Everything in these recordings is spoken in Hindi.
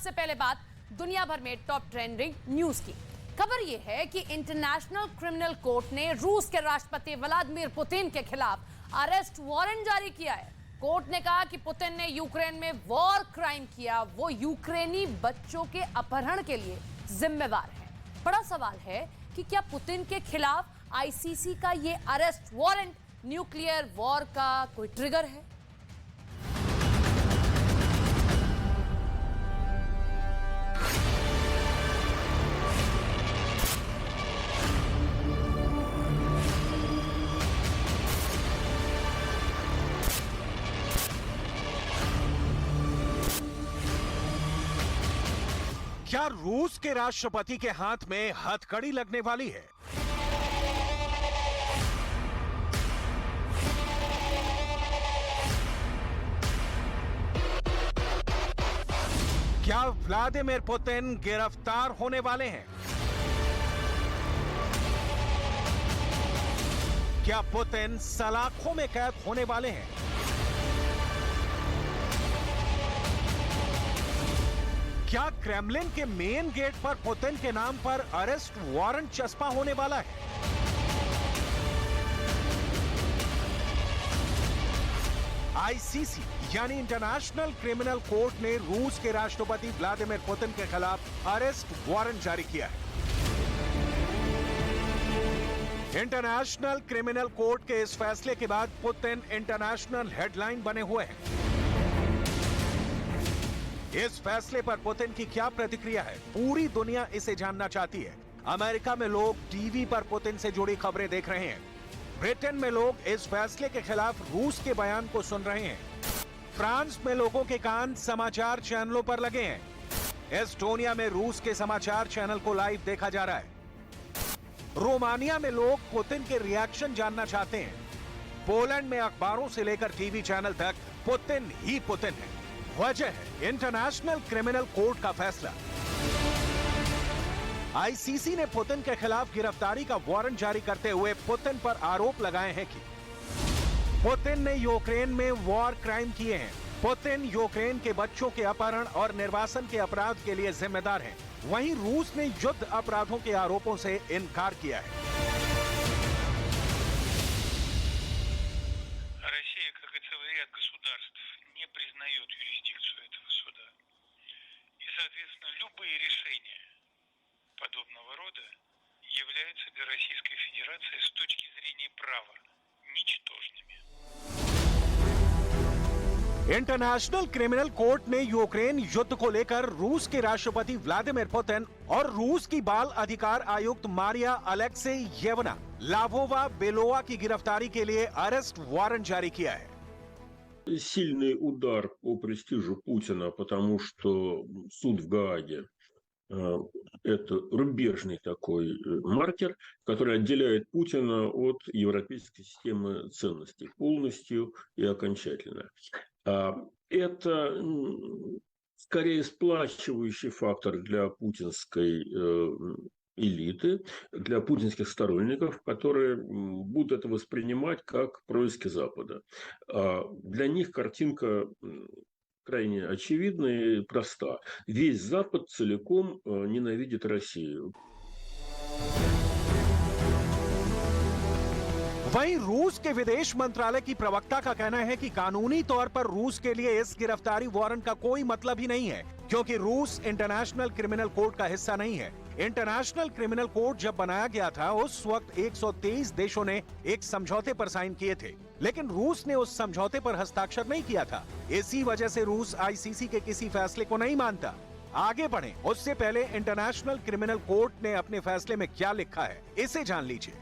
सबसे पहले बात दुनिया भर में टॉप ट्रेंडिंग न्यूज की। खबर यह है कि इंटरनेशनल क्रिमिनल कोर्ट ने रूस के राष्ट्रपति व्लादिमीर पुतिन के खिलाफ अरेस्ट वारंट जारी किया है। कोर्ट ने कहा कि पुतिन ने यूक्रेन में वॉर क्राइम किया, वो यूक्रेनी बच्चों के अपहरण के लिए जिम्मेवार है। बड़ा सवाल है कि क्या पुतिन के खिलाफ आईसीसी का ये अरेस्ट वारंट न्यूक्लियर वॉर का कोई ट्रिगर है? क्या रूस के राष्ट्रपति के हाथ में हथकड़ी लगने वाली है? क्या व्लादिमीर पुतिन गिरफ्तार होने वाले हैं? क्या पुतिन सलाखों में कैद होने वाले हैं? क्या क्रेमलिन के मेन गेट पर पुतिन के नाम पर अरेस्ट वारंट चस्पा होने वाला है? आईसीसी यानी इंटरनेशनल क्रिमिनल कोर्ट ने रूस के राष्ट्रपति व्लादिमीर पुतिन के खिलाफ अरेस्ट वारंट जारी किया है। इंटरनेशनल क्रिमिनल कोर्ट के इस फैसले के बाद पुतिन इंटरनेशनल हेडलाइन बने हुए हैं। इस फैसले पर पुतिन की क्या प्रतिक्रिया है, पूरी दुनिया इसे जानना चाहती है। अमेरिका में लोग टीवी पर पुतिन से जुड़ी खबरें देख रहे हैं। ब्रिटेन में लोग इस फैसले के खिलाफ रूस के बयान को सुन रहे हैं। फ्रांस में लोगों के कान समाचार चैनलों पर लगे हैं। एस्टोनिया में रूस के समाचार चैनल को लाइव देखा जा रहा है। रोमानिया में लोग पुतिन के रिएक्शन जानना चाहते हैं। पोलैंड में अखबारों से लेकर टीवी चैनल तक पुतिन ही पुतिन है। वजह है इंटरनेशनल क्रिमिनल कोर्ट का फैसला। आईसीसी ने पुतिन के खिलाफ गिरफ्तारी का वारंट जारी करते हुए पुतिन पर आरोप लगाए हैं कि पुतिन ने यूक्रेन में वॉर क्राइम किए हैं। पुतिन यूक्रेन के बच्चों के अपहरण और निर्वासन के अपराध के लिए जिम्मेदार हैं। वहीं रूस ने युद्ध अपराधों के आरोपों से इनकार किया है। Соответственно, любые решения подобного рода являются для Российской Федерации с точки зрения права ничтожными. इंटरनेशनल क्रिमिनल कोर्ट ने यूक्रेन युद्ध को लेकर रूस के राष्ट्रपति व्लादिमीर पुतिन और रूस की बाल अधिकार आयुक्त मारिया अलेक्सेयेवना लावोवा बेलोवा की गिरफ्तारी के लिए अरेस्ट वारंट जारी किया है। Сильный удар по престижу Путина, потому что суд в Гааге это рубежный такой маркер, который отделяет Путина от европейской системы ценностей полностью и окончательно. Это скорее сплачивающий фактор для путинской элиты, для путинских сторонников, которые будут это воспринимать как происки Запада. Для них картинка крайне очевидна и проста. Весь Запад целиком ненавидит Россию. वहीं रूस के विदेश मंत्रालय की प्रवक्ता का कहना है कि कानूनी तौर पर रूस के लिए इस गिरफ्तारी वारंट का कोई मतलब ही नहीं है, क्योंकि रूस इंटरनेशनल क्रिमिनल कोर्ट का हिस्सा नहीं है। इंटरनेशनल क्रिमिनल कोर्ट जब बनाया गया था उस वक्त 123 देशों ने एक समझौते पर साइन किए थे, लेकिन रूस ने उस समझौते पर हस्ताक्षर नहीं किया था। इसी वजह से रूस आईसीसी के किसी फैसले को नहीं मानता। आगे बढ़ें उससे पहले इंटरनेशनल क्रिमिनल कोर्ट ने अपने फैसले में क्या लिखा है, इसे जान लीजिए।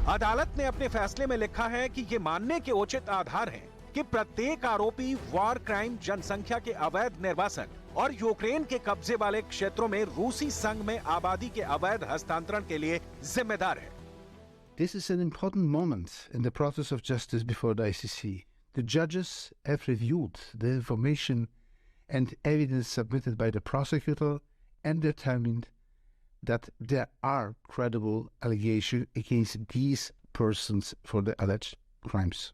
अदालत ने अपने फैसले में लिखा है कि ये मानने के उचित आधार हैं कि प्रत्येक आरोपी वॉर क्राइम, जनसंख्या के अवैध निर्वासन और यूक्रेन के कब्जे वाले क्षेत्रों में रूसी संघ में आबादी के अवैध हस्तांतरण के लिए जिम्मेदार है। This is an important moment in the process of justice before the ICC. The judges have reviewed the information and evidence submitted by the prosecutor and determined that there are credible allegations against these persons for the alleged crimes.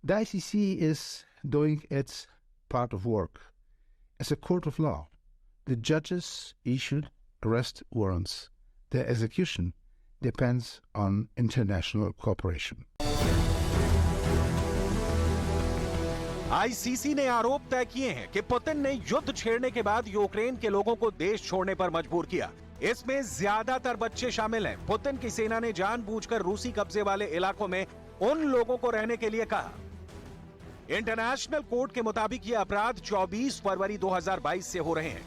The ICC is doing its part of work, as a court of law. The judges issued arrest warrants. Their execution depends on international cooperation. ICC ने आरोप तय किए हैं कि पुतिन ने युद्ध छेड़ने के बाद यूक्रेन के लोगों को देश छोड़ने पर मजबूर किया। इसमें ज्यादातर बच्चे शामिल हैं। पुतिन की सेना ने जानबूझकर रूसी कब्जे वाले इलाकों में उन लोगों को रहने के लिए कहा। इंटरनेशनल कोर्ट के मुताबिक ये अपराध 24 फरवरी 2022 से हो रहे हैं।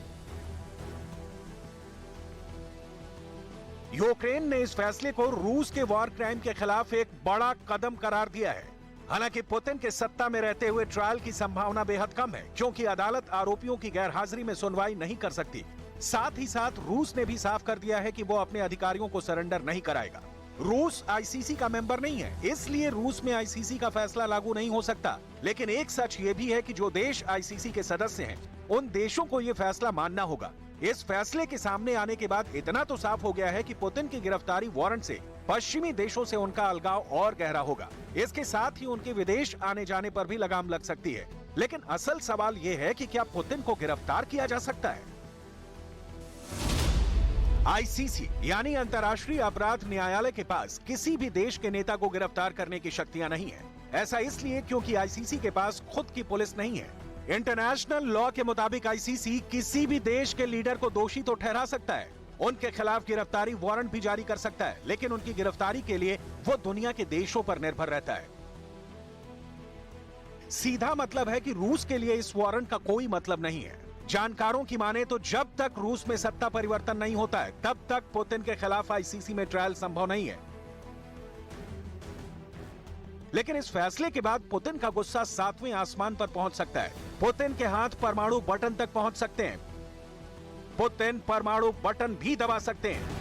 यूक्रेन ने इस फैसले को रूस के वॉर क्राइम के खिलाफ एक बड़ा कदम करार दिया है। हालांकि पुतिन के सत्ता में रहते हुए ट्रायल की संभावना बेहद कम है, क्योंकि अदालत आरोपियों की गैरहाजिरी में सुनवाई नहीं कर सकती। साथ ही साथ रूस ने भी साफ कर दिया है कि वो अपने अधिकारियों को सरेंडर नहीं कराएगा। रूस आईसीसी का मेंबर नहीं है, इसलिए रूस में आईसीसी का फैसला लागू नहीं हो सकता। लेकिन एक सच ये भी है कि जो देश आईसीसी के सदस्य हैं, उन देशों को ये फैसला मानना होगा। इस फैसले के सामने आने के बाद इतना तो साफ हो गया है कि पुतिन की गिरफ्तारी वारंट से पश्चिमी देशों से उनका अलगाव और गहरा होगा। इसके साथ ही उनके विदेश आने जाने पर भी लगाम लग सकती है। लेकिन असल सवाल यह है कि क्या पुतिन को गिरफ्तार किया जा सकता है? आईसीसी यानी अंतर्राष्ट्रीय अपराध न्यायालय के पास किसी भी देश के नेता को गिरफ्तार करने की शक्तियां नहीं है। ऐसा इसलिए क्योंकि आईसीसी के पास खुद की पुलिस नहीं है। इंटरनेशनल लॉ के मुताबिक आईसीसी किसी भी देश के लीडर को दोषी तो ठहरा सकता है, उनके खिलाफ गिरफ्तारी वारंट भी जारी कर सकता है, लेकिन उनकी गिरफ्तारी के लिए वो दुनिया के देशों पर निर्भर रहता है। सीधा मतलब है कि रूस के लिए इस वारंट का कोई मतलब नहीं है। जानकारों की माने तो जब तक रूस में सत्ता परिवर्तन नहीं होता है, तब तक पुतिन के खिलाफ आईसीसी में ट्रायल संभव नहीं है। लेकिन इस फैसले के बाद पुतिन का गुस्सा 7वें आसमान पर पहुंच सकता है। पुतिन के हाथ परमाणु बटन तक पहुंच सकते हैं। पुतिन परमाणु बटन भी दबा सकते हैं।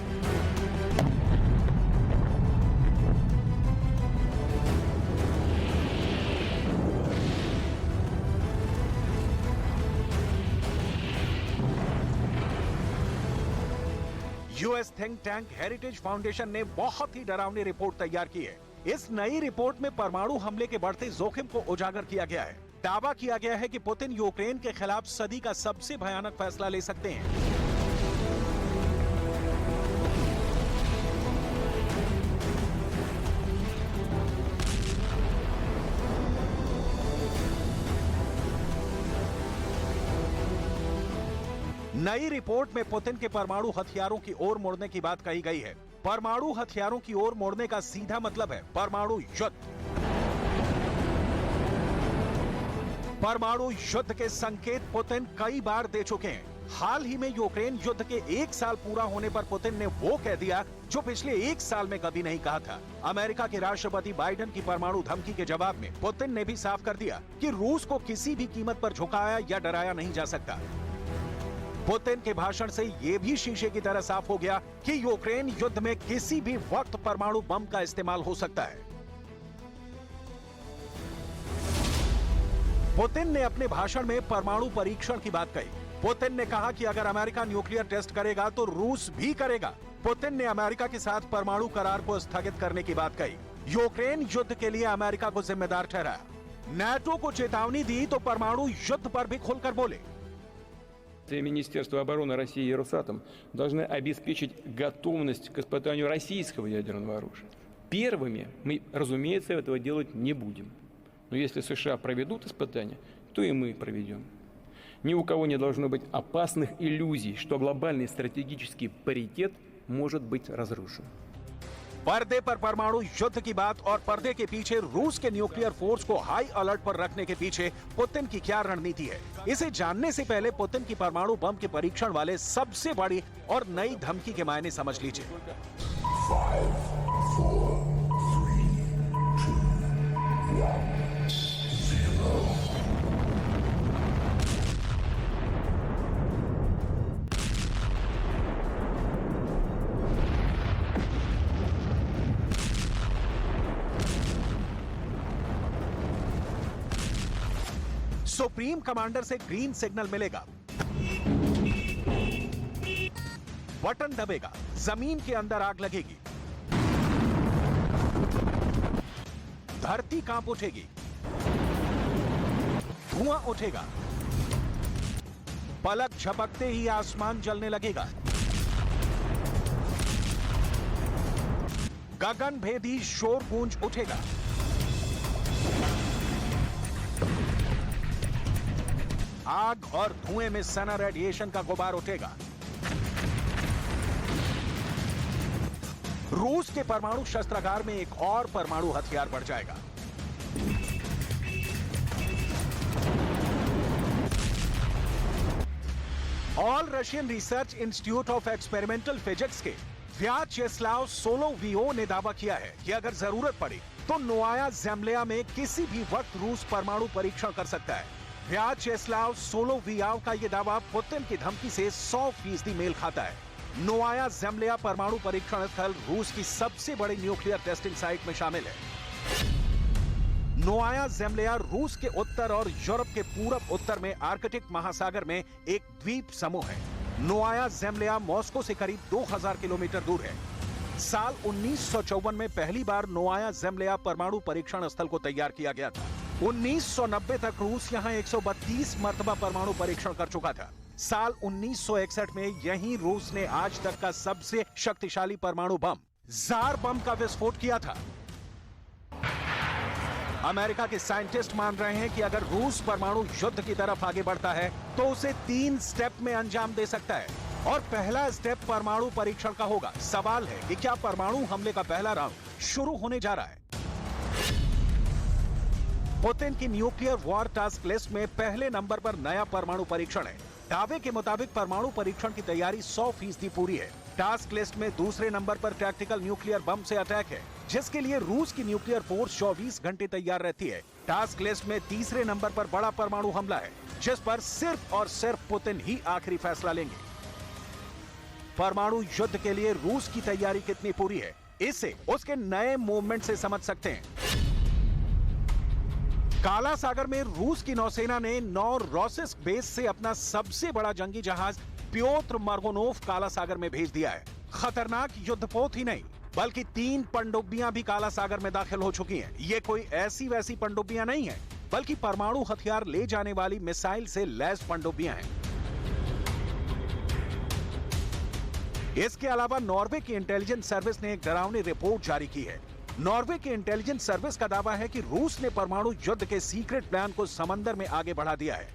US think tank heritage foundation ने बहुत ही डरावनी रिपोर्ट तैयार की है। इस नई रिपोर्ट में परमाणु हमले के बढ़ते जोखिम को उजागर किया गया है। दावा किया गया है कि पुतिन यूक्रेन के खिलाफ सदी का सबसे भयानक फैसला ले सकते हैं। नई रिपोर्ट में पुतिन के परमाणु हथियारों की ओर मुड़ने की बात कही गई है। परमाणु हथियारों की ओर मुड़ने का सीधा मतलब है परमाणु युद्ध। परमाणु युद्ध के संकेत पुतिन कई बार दे चुके हैं। हाल ही में यूक्रेन युद्ध के 1 साल पूरा होने पर पुतिन ने वो कह दिया जो पिछले 1 साल में कभी नहीं कहा था। अमेरिका के राष्ट्रपति बाइडेन की परमाणु धमकी के जवाब में पुतिन ने भी साफ कर दिया कि रूस को किसी भी कीमत पर झुकाया या डराया नहीं जा सकता। पुतिन के भाषण से यह भी शीशे की तरह साफ हो गया कि यूक्रेन युद्ध में किसी भी वक्त परमाणु बम का इस्तेमाल हो सकता है। पुतिन ने अपने भाषण में परमाणु परीक्षण की बात कही। पुतिन ने कहा कि अगर अमेरिका न्यूक्लियर टेस्ट करेगा तो रूस भी करेगा। पुतिन ने अमेरिका के साथ परमाणु करार को स्थगित करने की बात कही। यूक्रेन युद्ध के लिए अमेरिका को जिम्मेदार ठहराया। नाटो को चेतावनी दी तो परमाणु युद्ध पर भी खुलकर बोले। Министерство обороны России и Росатом должны обеспечить готовность к испытанию российского ядерного оружия. Первыми мы, разумеется, этого делать не будем. Но если США проведут испытания, то и мы проведем. Ни у кого не должно быть опасных иллюзий, что глобальный стратегический паритет может быть разрушен. पर्दे पर परमाणु युद्ध की बात और पर्दे के पीछे रूस के न्यूक्लियर फोर्स को हाई अलर्ट पर रखने के पीछे पुतिन की क्या रणनीति है, इसे जानने से पहले पुतिन की परमाणु बम के परीक्षण वाले सबसे बड़ी और नई धमकी के मायने समझ लीजिए। 5, 4, 3, 2, 1, 0. सुप्रीम कमांडर से ग्रीन सिग्नल मिलेगा, बटन दबेगा, जमीन के अंदर आग लगेगी, धरती कांप उठेगी, धुआं उठेगा, पलक झपकते ही आसमान जलने लगेगा। गगनभेदी शोर गूंज उठेगा। आग और धुएं में सना रेडिएशन का गुबार उठेगा। रूस के परमाणु शस्त्रागार में एक और परमाणु हथियार बढ़ जाएगा। All Russian research institute of experimental physics के व्याचेस्लाव सोलोवियो ने दावा किया है कि अगर जरूरत पड़ी तो नोवाया ज़ेम्लिया में किसी भी वक्त रूस परमाणु परीक्षण कर सकता है। व्याचेस्लाव सोलोवियाव का यह दावा पुतिन की धमकी से 100% मेल खाता है। नोवाया ज़ेम्लिया परमाणु परीक्षण स्थल रूस की सबसे बड़ी न्यूक्लियर टेस्टिंग साइट में शामिल है। नोवाया ज़ेम्लिया रूस के उत्तर और यूरोप के पूरब उत्तर में आर्कटिक महासागर में एक द्वीप समूह है। नोवाया ज़ेम्लिया मॉस्को से करीब 2000 किलोमीटर दूर है। साल 1954 में पहली बार नोवाया ज़ेम्लिया परमाणु परीक्षण स्थल को तैयार किया गया था। 1990 तक रूस यहां 132 मर्तबा परमाणु परीक्षण कर चुका था। साल 1961 में यहीं रूस ने आज तक का सबसे शक्तिशाली परमाणु बम जार बम का विस्फोट किया था। अमेरिका के साइंटिस्ट मान रहे हैं कि अगर रूस परमाणु युद्ध की तरफ आगे बढ़ता है तो उसे 3 स्टेप में अंजाम दे सकता है और पहला स्टेप परमाणु परीक्षण का होगा। सवाल है कि क्या परमाणु हमले का पहला राउंड शुरू होने जा रहा है? पुतिन की न्यूक्लियर वॉर टास्क लिस्ट में पहले नंबर पर नया परमाणु परीक्षण है। दावे के मुताबिक परमाणु परीक्षण की तैयारी 100% पूरी है। टास्क लिस्ट में दूसरे नंबर पर टैक्टिकल न्यूक्लियर बम से अटैक है, जिसके लिए रूस की न्यूक्लियर फोर्स 24 घंटे तैयार रहती है। टास्क लिस्ट में तीसरे नंबर पर बड़ा परमाणु हमला है, जिस पर सिर्फ और सिर्फ पुतिन ही आखिरी फैसला लेंगे। परमाणु युद्ध के लिए रूस की तैयारी कितनी पूरी है, इसे उसके नए मूवमेंट से समझ सकते हैं। काला सागर में रूस की नौसेना ने नोवरोसिस्क बेस से अपना सबसे बड़ा जंगी जहाज प्योत्र मर्गोनोव काला सागर में भेज दिया है। खतरनाक युद्धपोत ही नहीं बल्कि 3 पनडुब्बियां भी काला सागर में दाखिल हो चुकी हैं। ये कोई ऐसी वैसी पनडुब्बियां नहीं है, बल्कि परमाणु हथियार ले जाने वाली मिसाइल से लैस पनडुब्बियां हैं। इसके अलावा नॉर्वे की इंटेलिजेंस सर्विस ने एक डरावनी रिपोर्ट जारी की है। नॉर्वे की इंटेलिजेंस सर्विस का दावा है कि रूस ने परमाणु युद्ध के सीक्रेट प्लान को समंदर में आगे बढ़ा दिया है।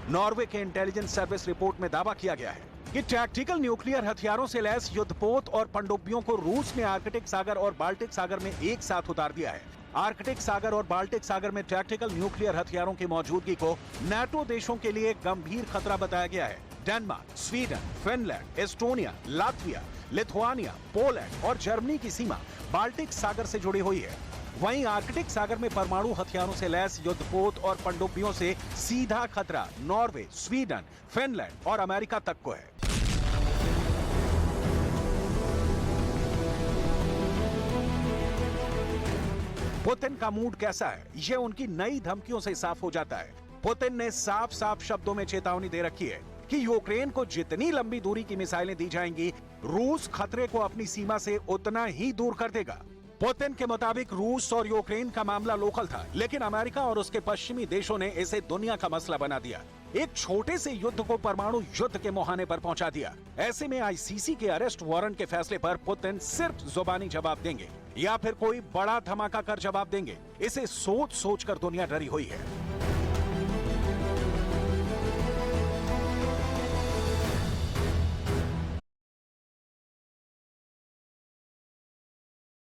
नॉर्वे के इंटेलिजेंस सर्विस रिपोर्ट में दावा किया गया है कि टैक्टिकल न्यूक्लियर हथियारों से लैस युद्धपोत और पनडुब्बियों को रूस ने आर्कटिक सागर और बाल्टिक सागर में एक साथ उतार दिया है। आर्कटिक सागर और बाल्टिक सागर में टैक्टिकल न्यूक्लियर हथियारों की मौजूदगी को नाटो देशों के लिए गंभीर खतरा बताया गया है। Denmark, Sweden, Finland, Estonia, Latvia, Lithuania, Poland और जर्मनी की सीमा बाल्टिक सागर से जुड़ी हुई है। वहीं आर्कटिक सागर में परमाणु हथियारों से लैस युद्धपोत और पनडुब्बियों से सीधा खतरा नॉर्वे, स्वीडन, फिनलैंड और अमेरिका तक को है। पुतिन का मूड कैसा है, यह उनकी नई धमकियों से साफ हो जाता है। पुतिन ने साफ साफ शब्दों में चेतावनी दे रखी है कि यूक्रेन को जितनी लंबी दूरी की मिसाइलें दी जाएंगी, रूस खतरे को अपनी सीमा से उतना ही दूर कर देगा। पुतिन के मुताबिक रूस और यूक्रेन का मामला लोकल था, लेकिन अमेरिका और उसके पश्चिमी देशों ने इसे दुनिया का मसला बना दिया। एक छोटे से युद्ध को परमाणु युद्ध के मुहाने पर पहुंचा दिया। ऐसे में आईसीसी के अरेस्ट वारंट के फैसले पर पुतिन सिर्फ जुबानी जवाब देंगे या फिर कोई बड़ा धमाका कर जवाब देंगे, इसे सोच सोच कर दुनिया डरी हुई है।